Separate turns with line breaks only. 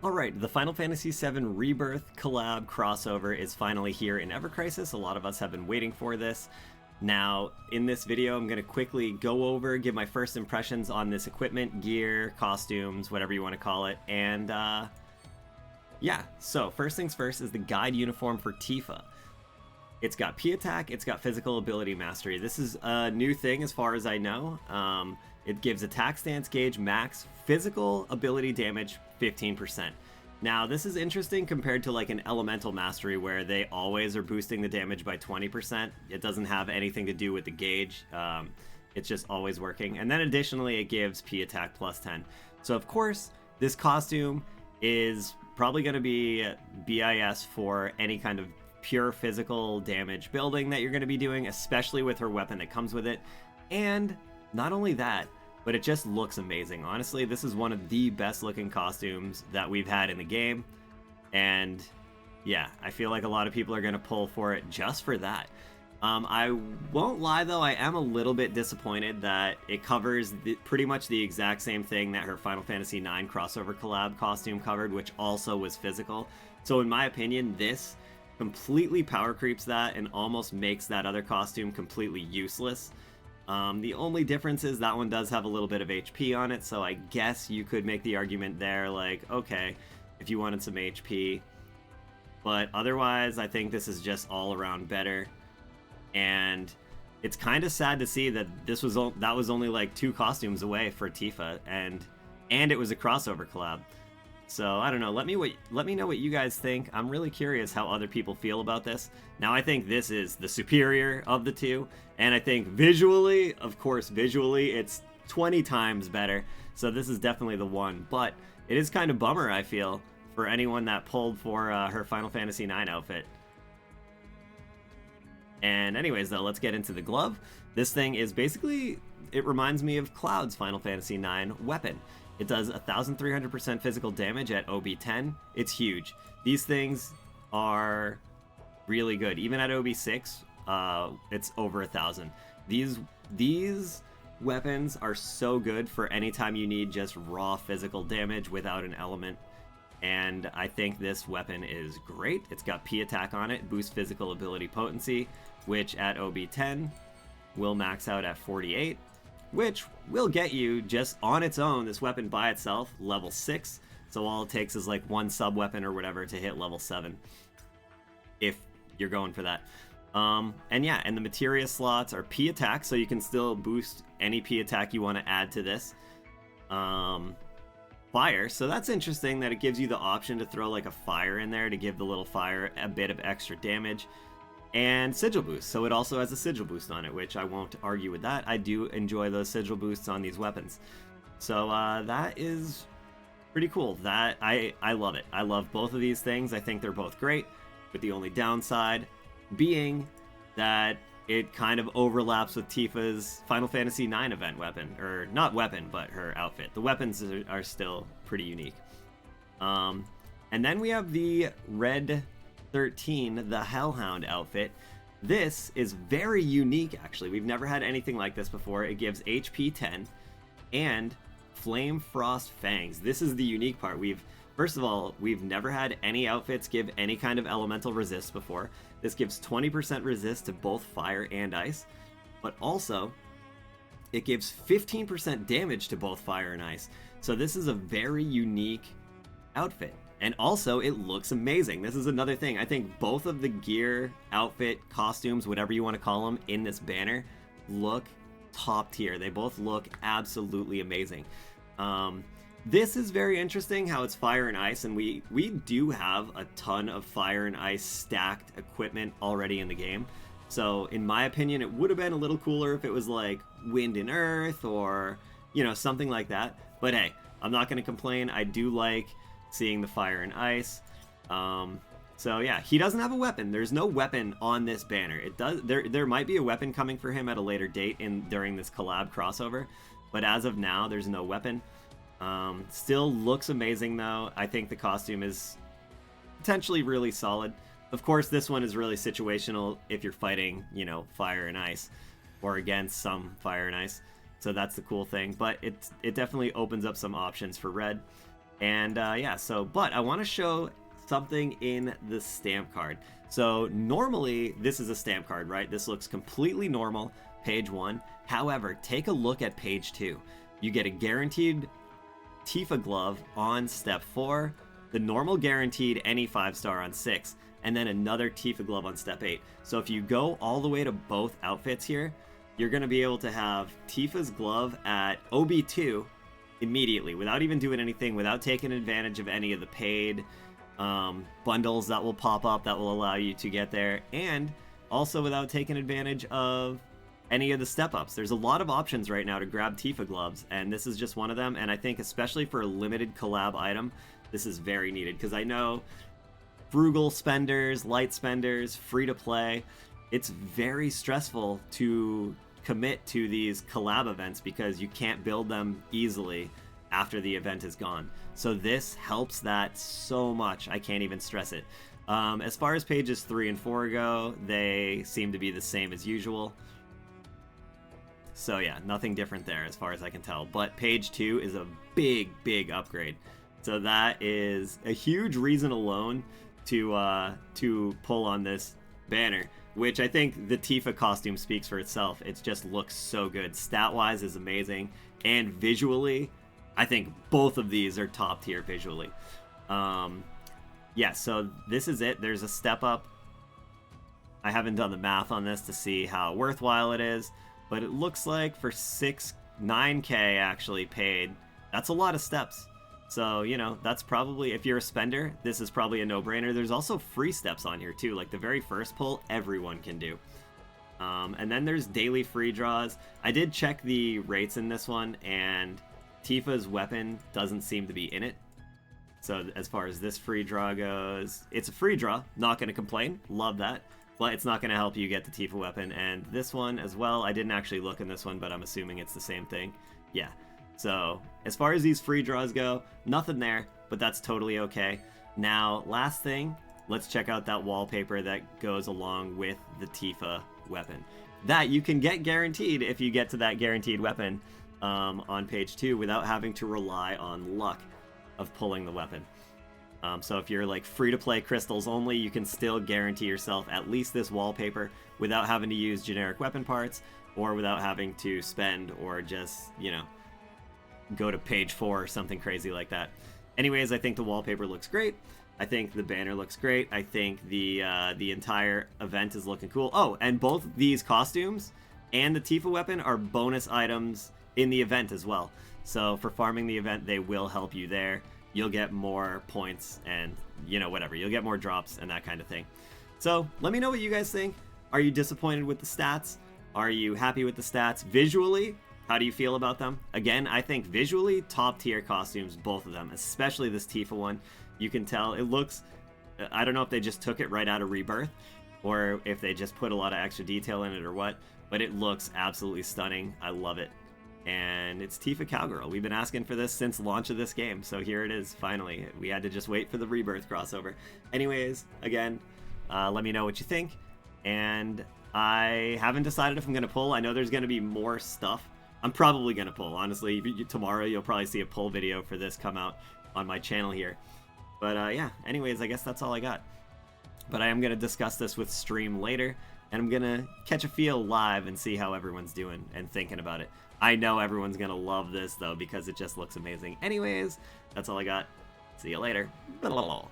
Alright, the Final Fantasy VII Rebirth collab crossover is finally here in Ever Crisis. A lot of us have been waiting for this. Now, in this video, I'm going to quickly go over, give my first impressions on this equipment, gear, costumes, whatever you want to call it, and yeah, so first things first is the guide uniform for Tifa. It's got P attack, it's got physical ability mastery. This is a new thing as far as I know. It gives attack stance gauge max physical ability damage 15%. Now this is interesting compared to like an elemental mastery where they always are boosting the damage by 20%. It doesn't have anything to do with the gauge. It's just always working. And then additionally it gives P attack plus 10. So of course this costume is probably going to be BIS for any kind of pure physical damage building that you're going to be doing, especially with her weapon that comes with it. And not only that, but it just looks amazing. Honestly, this is one of the best looking costumes that we've had in the game. And yeah, I feel like a lot of people are going to pull for it just for that. I won't lie though, I am a little bit disappointed that it covers pretty much the exact same thing that her Final Fantasy IX crossover collab costume covered, which also was physical. So in my opinion, this completely power creeps that and almost makes that other costume completely useless. The only difference is that one does have a little bit of HP on it, so I guess you could make the argument there, like, okay, if you wanted some HP. But otherwise, I think this is just all around better. And it's kind of sad to see that that was only like 2 costumes away for Tifa, and it was a crossover collab. So I don't know. Let me know what you guys think. I'm really curious how other people feel about this. Now I think this is the superior of the two, and I think visually, of course, it's 20 times better. So this is definitely the one. But it is kind of bummer, I feel, for anyone that pulled for her Final Fantasy IX outfit. And anyways, though, let's get into the glove. This thing is basically, it reminds me of Cloud's Final Fantasy IX weapon. It does 1,300% physical damage at OB10. It's huge. These things are really good. Even at OB6, it's over 1,000. These weapons are so good for any time you need just raw physical damage without an element. And I think this weapon is great. It's got P attack on it, boosts physical ability potency, which at OB10 will max out at 48. Which will get you, just on its own, this weapon by itself, level 6. So all it takes is like 1 sub-weapon or whatever to hit level 7. If you're going for that. And yeah, and the materia slots are P attack, so you can still boost any P attack you want to add to this. Fire, so that's interesting that it gives you the option to throw like a fire in there to give the little fire a bit of extra damage. And sigil boost, so it also has a sigil boost on it, which I won't argue with that. I do enjoy those sigil boosts on these weapons. So that is pretty cool. That I love it. I love both of these things. I think they're both great, with the only downside being that it kind of overlaps with Tifa's Final Fantasy IX event weapon, or not weapon, but her outfit. The weapons are still pretty unique. And then we have the Red 13, the Hellhound outfit. This is very unique, actually. We've never had anything like this before. It gives HP 10 and Flame Frost Fangs. This is the unique part. First of all, we've never had any outfits give any kind of elemental resist before. This gives 20% resist to both fire and ice, but also it gives 15% damage to both fire and ice. So this is a very unique outfit. And also, it looks amazing. This is another thing. I think both of the gear, outfit, costumes, whatever you want to call them, in this banner look top tier. They both look absolutely amazing. This is very interesting how it's fire and ice, and we do have a ton of fire and ice stacked equipment already in the game. So, in my opinion, it would have been a little cooler if it was like wind and earth or, you know, something like that. But hey, I'm not going to complain. I do like seeing the fire and ice. So yeah, he doesn't have a weapon. There's no weapon on this banner. There might be a weapon coming for him at a later date during this collab crossover, but as of now, there's no weapon. Still looks amazing though. I think the costume is potentially really solid. Of course, this one is really situational if you're fighting, you know, fire and ice, or against some fire and ice. So that's the cool thing. But it definitely opens up some options for Red. And yeah, so, but I want to show something in the stamp card. So normally this is a stamp card, right? This looks completely normal, page 1. However, take a look at page 2. You get a guaranteed Tifa glove on step 4, the normal guaranteed any 5-star on 6, and then another Tifa glove on step 8. So if you go all the way to both outfits here, you're going to be able to have Tifa's glove at OB2 immediately, without even doing anything, without taking advantage of any of the paid bundles that will pop up that will allow you to get there, and also without taking advantage of any of the step-ups. There's a lot of options right now to grab Tifa gloves, and this is just one of them, and I think especially for a limited collab item, this is very needed, because I know frugal spenders, light spenders, free-to-play, it's very stressful to commit to these collab events because you can't build them easily after the event is gone. So this helps that so much, I can't even stress it. As far as pages 3 and 4 go, they seem to be the same as usual. So yeah, nothing different there as far as I can tell. But page 2 is a big upgrade. So that is a huge reason alone to pull on this banner, which I think the Tifa costume speaks for itself. It just looks so good. Stat-wise is amazing, and visually, I think both of these are top tier visually. Yeah, so this is it. There's a step up. I haven't done the math on this to see how worthwhile it is, but it looks like for 9K actually paid, that's a lot of steps. So, you know, that's probably, if you're a spender, this is probably a no-brainer. There's also free steps on here too, like the very first pull, everyone can do. And then there's daily free draws. I did check the rates in this one, and Tifa's weapon doesn't seem to be in it. So as far as this free draw goes, it's a free draw, not going to complain, love that. But it's not going to help you get the Tifa weapon. And this one as well, I didn't actually look in this one, but I'm assuming it's the same thing. Yeah. So as far as these free draws go, nothing there, but that's totally okay. Now, last thing, let's check out that wallpaper that goes along with the Tifa weapon. That you can get guaranteed if you get to that guaranteed weapon on page 2 without having to rely on luck of pulling the weapon. So if you're like free-to-play crystals only, you can still guarantee yourself at least this wallpaper without having to use generic weapon parts, or without having to spend or just, you know, go to page 4 or something crazy like that. Anyways, I think the wallpaper looks great. I think the banner looks great. I think the entire event is looking cool. Oh, and both these costumes and the Tifa weapon are bonus items in the event as well. So for farming the event, they will help you there. You'll get more points and, you know, whatever. You'll get more drops and that kind of thing. So let me know what you guys think. Are you disappointed with the stats? Are you happy with the stats? Visually, how do you feel about them? Again, I think visually, top tier costumes, both of them, especially this Tifa one. You can tell it looks, I don't know if they just took it right out of Rebirth or if they just put a lot of extra detail in it or what, but it looks absolutely stunning. I love it. And it's Tifa Cowgirl. We've been asking for this since launch of this game, so here it is, finally. We had to just wait for the Rebirth crossover. Anyways, again, let me know what you think, and I haven't decided if I'm going to pull. I know there's going to be more stuff. I'm probably going to pull, honestly. Tomorrow you'll probably see a pull video for this come out on my channel here. But yeah, anyways, I guess that's all I got. But I am going to discuss this with Stream later, and I'm going to catch a feel live and see how everyone's doing and thinking about it. I know everyone's going to love this, though, because it just looks amazing. Anyways, that's all I got. See you later. Blah, blah, blah.